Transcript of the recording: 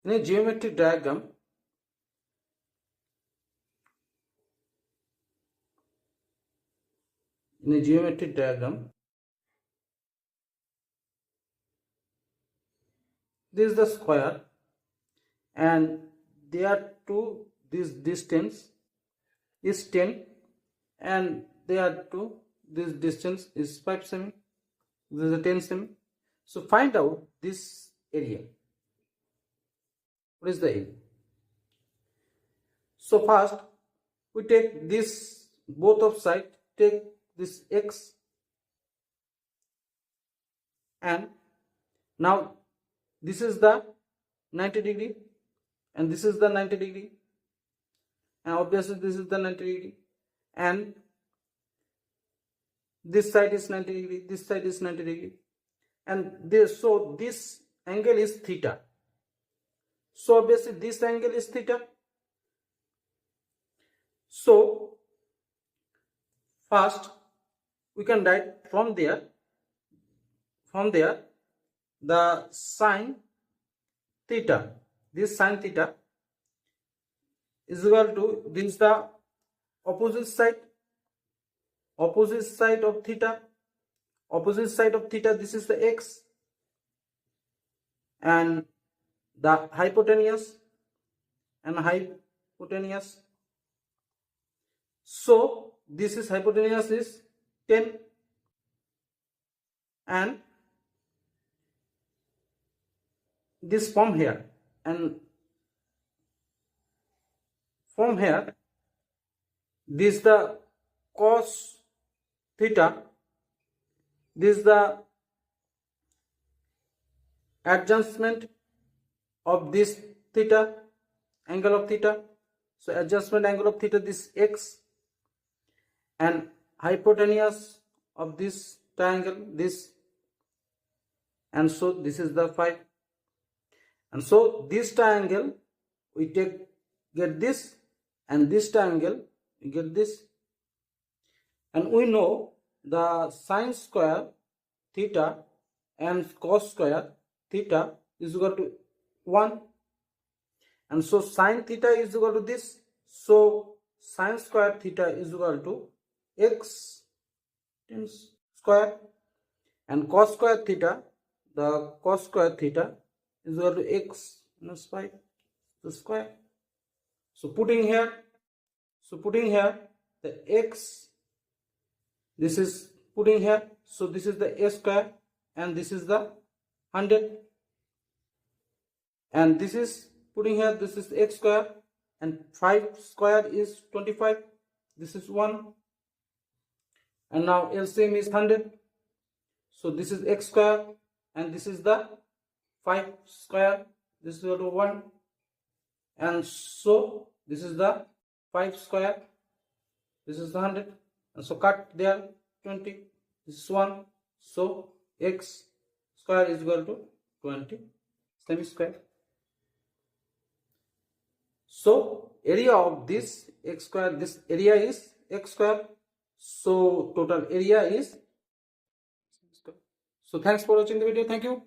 In a geometric diagram, this is the square, and there to this distance is 10, and there to this distance is 5 cm. This is a 10 cm. So find out this area. What is the area? So first we take this, both of side, take this x, and now this is the 90 degree and this is the 90 degree, and obviously this is the 90 degree, and this side is 90 degree, this side is 90 degree, and this, so this angle is theta. So obviously this angle is theta. So first we can write from there the sine theta. This sine theta is equal to, this is the opposite side of theta. Opposite side of theta, this is the x, and the hypotenuse and hypotenuse. So this is hypotenuse is 10, and this from here, and from here this is the cos theta, this is the adjustment of this theta, angle of theta. So adjustment angle of theta, this x, and hypotenuse of this triangle, this, and so this is the 5. And so this triangle we get this, and this triangle we get this, and we know the sine square theta and cos square theta is equal to 1, and so sine theta is equal to this. So sine square theta is equal to x square, and cos square theta, the cos square theta is equal to x minus 5 the square. So putting here the x, this is putting here, so this is the a square, and this is the 100, and this is putting here, this is x square, and 5 square is 25, this is 1, and now LCM is 100. So this is x square, and this is the 5 square, this is equal to 1, and so this is the 5 square, this is the 100, and so cut there 20, this is 1, so x square is equal to 20 semi square. So area of this x square, this area is x square, so total area is square. So thanks for watching the video. Thank you.